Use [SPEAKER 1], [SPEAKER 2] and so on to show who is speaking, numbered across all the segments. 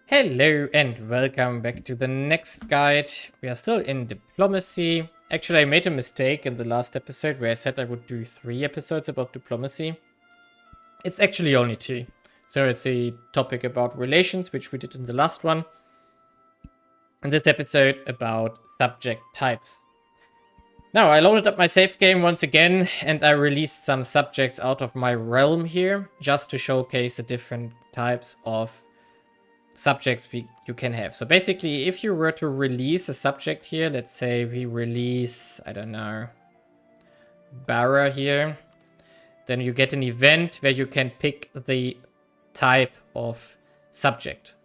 [SPEAKER 1] Hello and welcome back to the next guide. We are still in diplomacy. Actually, I made a mistake in the last episode where I said I would do 3 episodes about diplomacy. It's actually only 2. So it's a topic about relations, which we did in the last one. And this episode about subject types. Now, I loaded up my save game once again, and I released some subjects out of my realm here, just to showcase the different types of subjects you can have. So basically, if you were to release a subject here, let's say we release, I don't know, Barra here, then you get an event where you can pick the type of subject.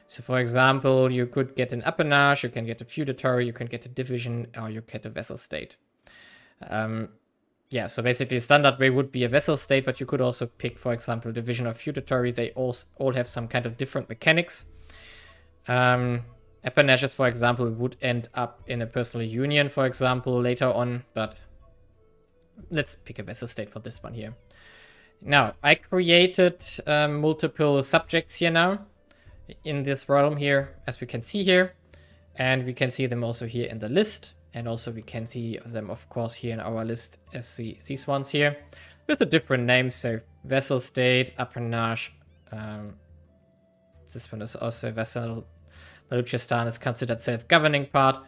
[SPEAKER 1] So for example, you could get an Appanage, you can get a Feudatory, you can get a Division, or you get a Vassal State. Yeah, so basically standard way would be a Vassal State, but you could also pick, for example, Division or Feudatory. They all have some kind of different mechanics. Appanages, for example, would end up in a personal union, for example, later on, but let's pick a Vassal State for this one here. Now, I created multiple subjects here now in this realm here, as we can see here, and we can see them also here in the list. And also we can see them, of course, here in our list as these ones here with the different names. So Vassal State, Appanage. This one is also Vassal. Baluchistan is considered self-governing part.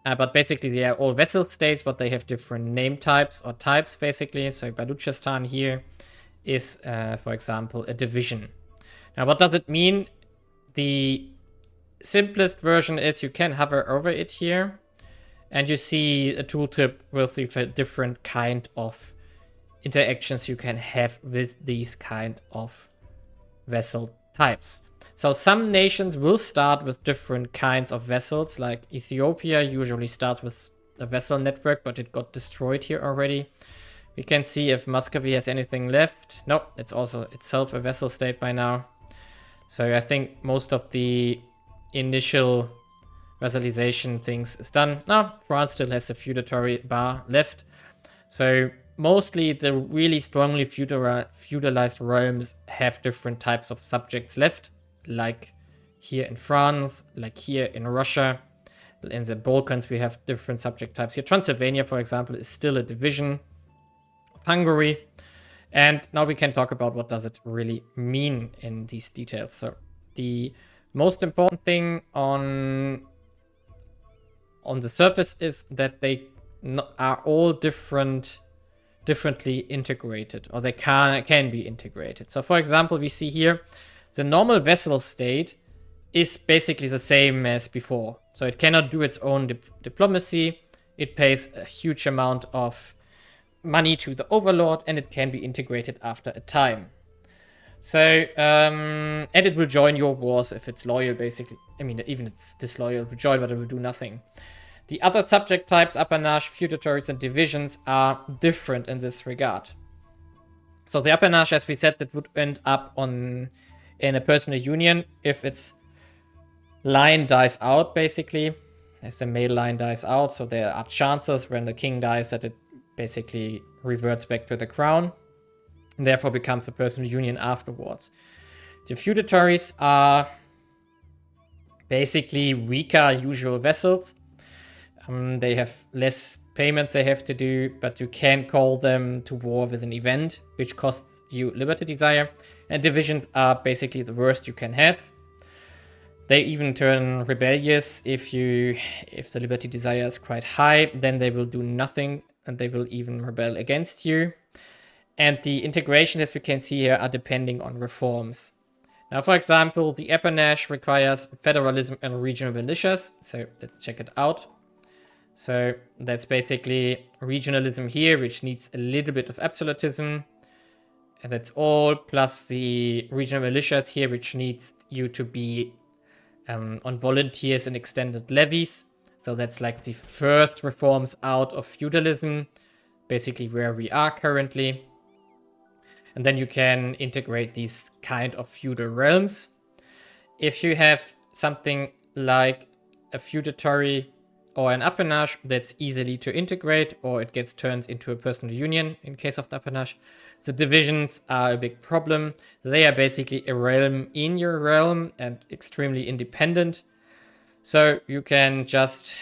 [SPEAKER 1] But basically they are all Vassal States, but they have different name types or types basically. So Baluchistan here is, for example, a division. Now what does it mean? The simplest version is you can hover over it here. And you see a tooltip with the different kind of interactions you can have with these kind of vessel types. So some nations will start with different kinds of vessels, like Ethiopia usually starts with a vessel network, but it got destroyed here already. We can see if Muscovy has anything left. No, it's also itself a vessel state by now. So I think most of the initial vassalization things is done. Now, France still has a feudatory bar left. So mostly the really strongly feudalized realms have different types of subjects left. Like here in France, like here in Russia. In the Balkans we have different subject types. Here Transylvania, for example, is still a division of Hungary. And now we can talk about what does it really mean in these details. So the most important thing on the surface is that they are all differently integrated, or they can be integrated. So for example, we see here the normal vassal state is basically the same as before. So it cannot do its own diplomacy. It pays a huge amount of money to the overlord, and it can be integrated after a time. So, and it will join your wars if it's loyal, basically. I mean, even if it's disloyal, it will join, but it will do nothing. The other subject types, Appanage, Feudatories, and Divisions, are different in this regard. So the Appanage, as we said, that would end up in a personal union if its line dies out, basically. As the male line dies out, so there are chances when the king dies that it basically reverts back to the crown, and therefore becomes a personal union afterwards. The Feudatories are basically weaker usual vassals. They have less payments they have to do, but you can call them to war with an event, which costs you Liberty Desire. And divisions are basically the worst you can have. They even turn rebellious if the Liberty Desire is quite high. Then they will do nothing, and they will even rebel against you. And the integrations, as we can see here, are depending on reforms. Now, for example, the Appanage requires federalism and regional militias. So let's check it out. So that's basically regionalism here, which needs a little bit of absolutism. And that's all, plus the regional militias here, which needs you to be on volunteers and extended levies. So that's like the first reforms out of feudalism, basically where we are currently. And then you can integrate these kind of feudal realms. If you have something like a feudatory or an appanage that's easily to integrate, or it gets turned into a personal union in case of the appanage. The divisions are a big problem. They are basically a realm in your realm and extremely independent. So you can just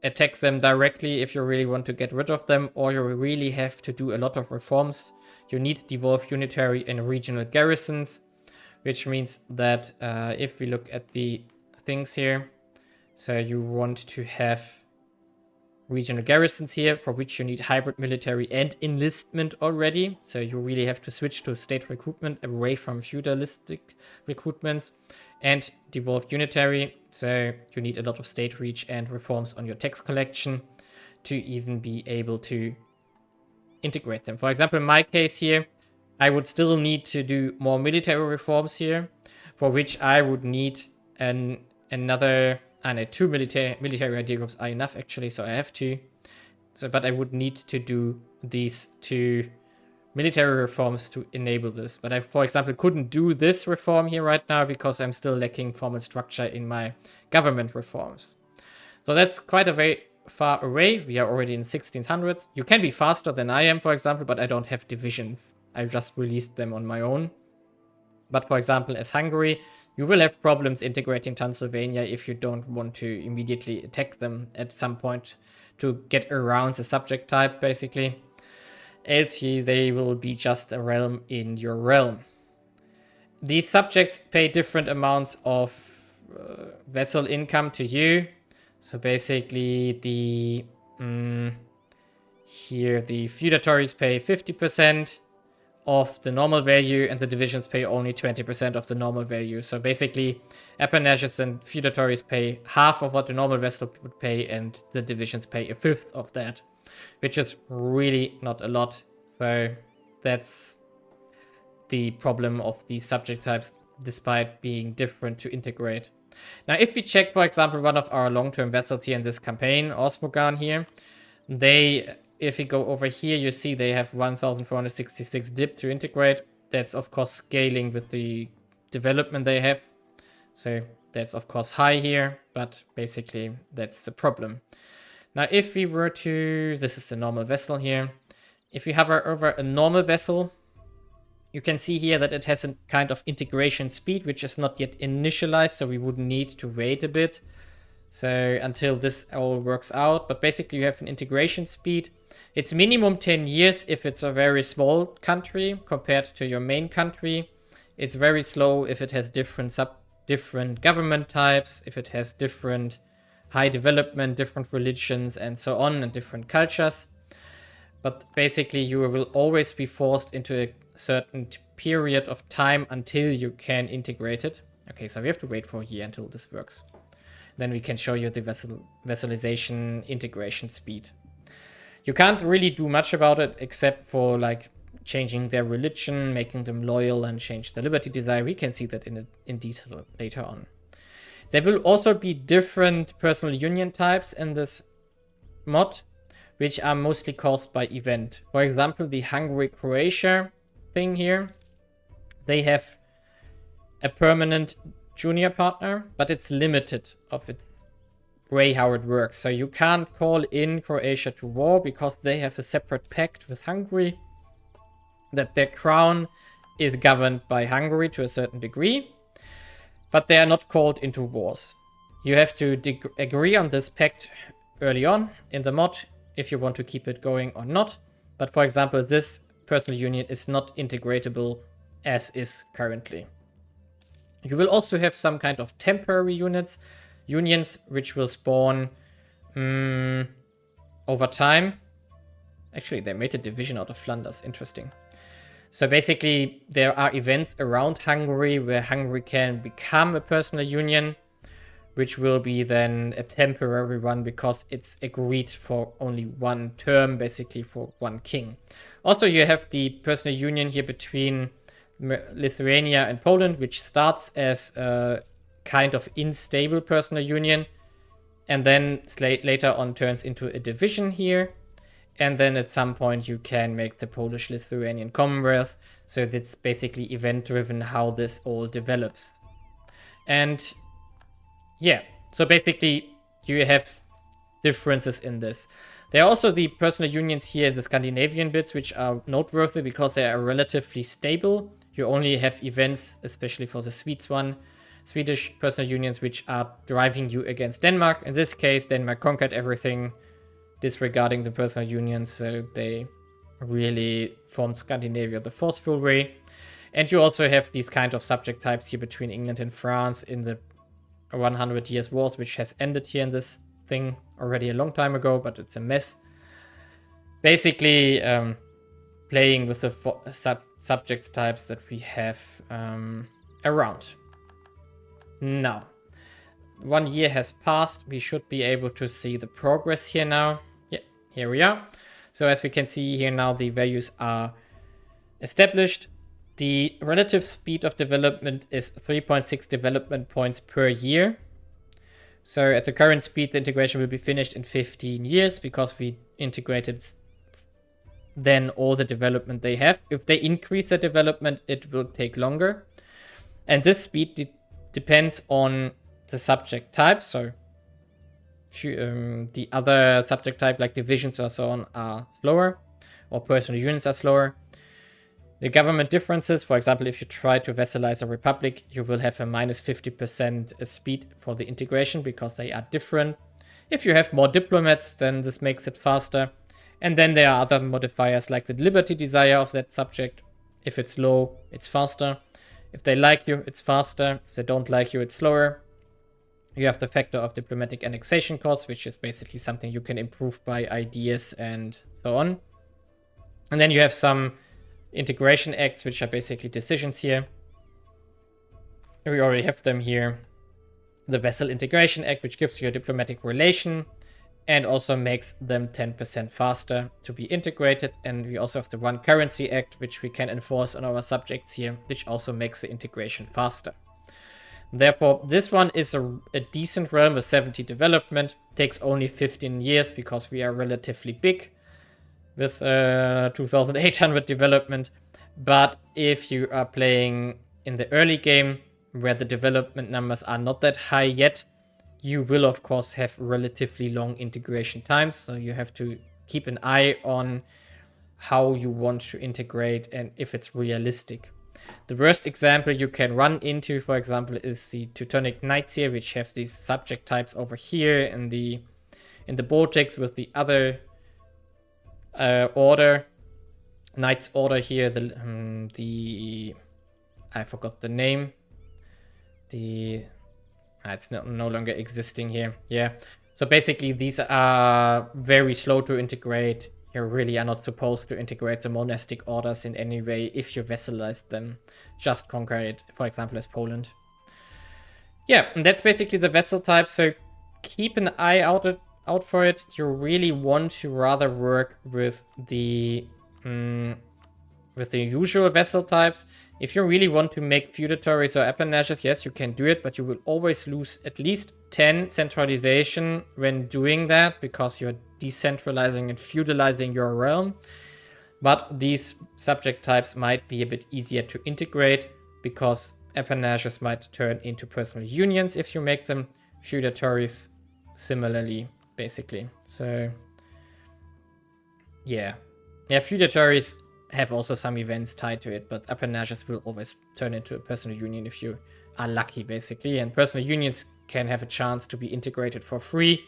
[SPEAKER 1] attack them directly if you really want to get rid of them, or you really have to do a lot of reforms. You need devolved unitary and regional garrisons, which means that if we look at the things here, so you want to have regional garrisons here, for which you need hybrid military and enlistment already. So you really have to switch to state recruitment away from feudalistic recruitments, and devolved unitary. So you need a lot of state reach and reforms on your tax collection to even be able to integrate them. For example, in my case here, I would still need to do more military reforms here, for which I would need another. And 2 military idea groups are enough actually, so I have 2. So, but I would need to do these 2 military reforms to enable this. But I, for example, couldn't do this reform here right now because I'm still lacking formal structure in my government reforms. So that's quite a very far away. We are already in 1600s. You can be faster than I am, for example, but I don't have divisions. I just released them on my own. But for example, as Hungary, you will have problems integrating Transylvania if you don't want to immediately attack them at some point to get around the subject type, basically. Else they will be just a realm in your realm. These subjects pay different amounts of vassal income to you. So basically here the feudatories pay 50% of the normal value, and the divisions pay only 20% of the normal value. So basically, Appanages and Feudatories pay half of what the normal vassal would pay, and the divisions pay a fifth of that, which is really not a lot. So that's the problem of these subject types, despite being different to integrate. Now, if we check, for example, one of our long-term vassals here in this campaign, Osmogan here, if you go over here, you see they have 1466 dip to integrate. That's, of course, scaling with the development they have. So that's, of course, high here, but basically that's the problem. Now, if we were to... This is the normal vessel here. If we hover over a normal vessel, you can see here that it has a kind of integration speed, which is not yet initialized, so we would need to wait a bit. So until this all works out. But basically you have an integration speed. It's minimum 10 years if it's a very small country compared to your main country. It's very slow if it has different government types, if it has different high development, different religions, and so on, and different cultures. But basically you will always be forced into a certain period of time until you can integrate it. Okay, so we have to wait for a year until this works. Then we can show you the vassalization integration speed. You can't really do much about it except for like changing their religion, making them loyal, and change the liberty desire. We can see that in detail later on. There will also be different personal union types in this mod, which are mostly caused by event. For example, the Hungary-Croatia thing here, they have a permanent junior partner, but it's limited of its way how it works. So you can't call in Croatia to war because they have a separate pact with Hungary that their crown is governed by Hungary to a certain degree, but they are not called into wars. You have to agree on this pact early on in the mod if you want to keep it going or not. But for example, this personal union is not integratable as is currently. You will also have some kind of temporary unions, which will spawn over time. Actually, they made a division out of Flanders. Interesting. So basically, there are events around Hungary where Hungary can become a personal union, which will be then a temporary one because it's agreed for only one term, basically for one king. Also, you have the personal union here between Lithuania and Poland, which starts as a kind of unstable personal union and then later on turns into a division here. And then at some point you can make the Polish-Lithuanian Commonwealth. So that's basically event-driven how this all develops. And yeah, so basically you have differences in this. There are also the personal unions here in the Scandinavian bits, which are noteworthy because they are relatively stable. You only have events, especially for the Swedish personal unions, which are driving you against Denmark. In this case, Denmark conquered everything, disregarding the personal unions, so they really formed Scandinavia the forceful way. And you also have these kind of subject types here between England and France in the 100 Years' Wars, which has ended here in this thing already a long time ago, but it's a mess. Basically, playing with the subject types that we have around. Now, 1 year has passed. We should be able to see the progress here now. Yeah, here we are. So as we can see here now, the values are established. The relative speed of development is 3.6 development points per year. So at the current speed, the integration will be finished in 15 years because we integrated then all the development they have. If they increase the development, it will take longer. And this speed depends on the subject type. So the other subject type like divisions or so on are slower, or personal units are slower. The government differences, for example, if you try to vassalize a republic, you will have a minus 50% speed for the integration because they are different. If you have more diplomats, then this makes it faster. And then there are other modifiers like the liberty desire of that subject. If it's low, it's faster. If they like you, it's faster. If they don't like you, it's slower. You have the factor of diplomatic annexation costs, which is basically something you can improve by ideas and so on. And then you have some integration acts, which are basically decisions here. We already have them here. The Vassal Integration Act, which gives you a diplomatic relation and also makes them 10% faster to be integrated. And we also have the One Currency Act, which we can enforce on our subjects here, which also makes the integration faster. Therefore, this one is a decent realm with 70 development. Takes only 15 years because we are relatively big with 2,800 development. But if you are playing in the early game, where the development numbers are not that high yet, you will of course have relatively long integration times. So you have to keep an eye on how you want to integrate and if it's realistic. The worst example you can run into, for example, is the Teutonic Knights here, which have these subject types over here in the Baltics with the other order, Knights Order here. I forgot the name. It's no longer existing here. Yeah. So basically, these are very slow to integrate. You really are not supposed to integrate the monastic orders in any way if you vassalize them. Just conquer it, for example, as Poland. Yeah, and that's basically the vassal type. So keep an eye out for it. You really want to rather work with the usual vassal types. If you really want to make feudatories or appanages, yes, you can do it, but you will always lose at least 10 centralization when doing that because you're decentralizing and feudalizing your realm. But these subject types might be a bit easier to integrate because appanages might turn into personal unions if you make them. Feudatories similarly, basically. So yeah, feudatories have also some events tied to it, but appanages will always turn into a personal union if you are lucky, basically. And personal unions can have a chance to be integrated for free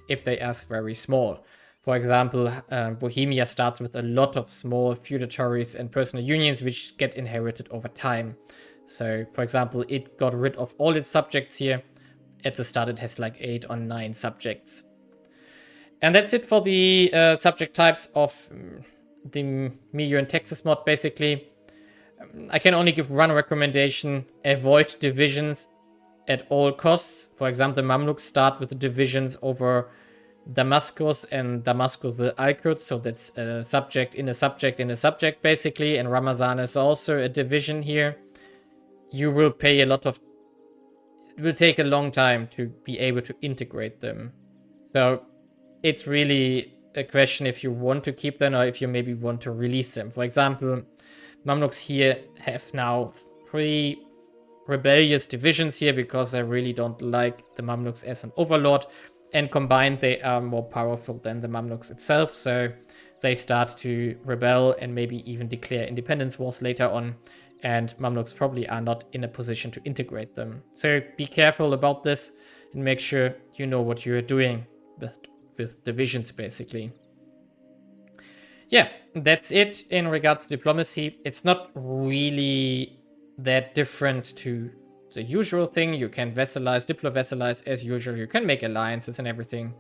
[SPEAKER 1] if they are very small. For example, Bohemia starts with a lot of small feudatories and personal unions which get inherited over time. So, for example, it got rid of all its subjects here. At the start, it has like 8 or 9 subjects. And that's it for the subject types of the MEIOU and Texas mod, basically. I can only give one recommendation: avoid divisions at all costs. For example, the Mamluks start with the divisions over Damascus and Damascus with Al-Quds, so that's a subject in a subject in a subject, basically. And Ramazan is also a division here. You will pay a lot of... It will take a long time to be able to integrate them. So it's really a question if you want to keep them or if you maybe want to release them. For example, Mamluks here have now 3 rebellious divisions here because I really don't like the Mamluks as an overlord. And combined, they are more powerful than the Mamluks itself, so they start to rebel and maybe even declare independence wars later on, and Mamluks probably are not in a position to integrate them. So be careful about this and make sure you know what you're doing with divisions, basically. Yeah, that's it in regards to diplomacy. It's not really that different to the usual thing. You can vassalize, diplo-vassalize as usual. You can make alliances and everything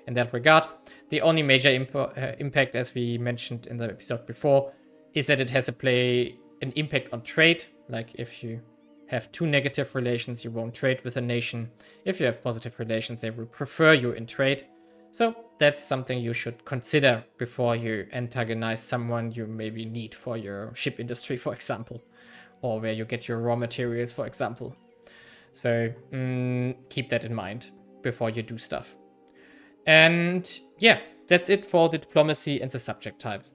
[SPEAKER 1] in that regard. The only major impact, as we mentioned in the episode before, is that it has an impact on trade. Like if you have 2 negative relations, you won't trade with a nation. If you have positive relations, they will prefer you in trade. So that's something you should consider before you antagonize someone you maybe need for your ship industry, for example, or where you get your raw materials, for example. So keep that in mind before you do stuff. And yeah, that's it for the diplomacy and the subject types.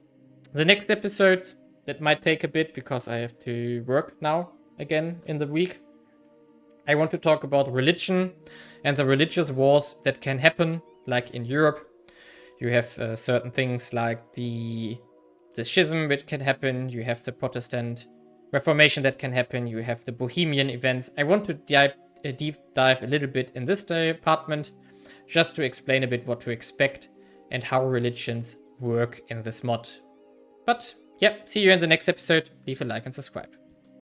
[SPEAKER 1] The next episodes, that might take a bit because I have to work now again in the week. I want to talk about religion and the religious wars that can happen, like in Europe. You have certain things like the schism which can happen. You have the Protestant Reformation that can happen. You have the Bohemian events. I want to deep dive a little bit in this department, just to explain a bit what to expect and how religions work in this mod. But yeah, see you in the next episode. Leave a like and subscribe.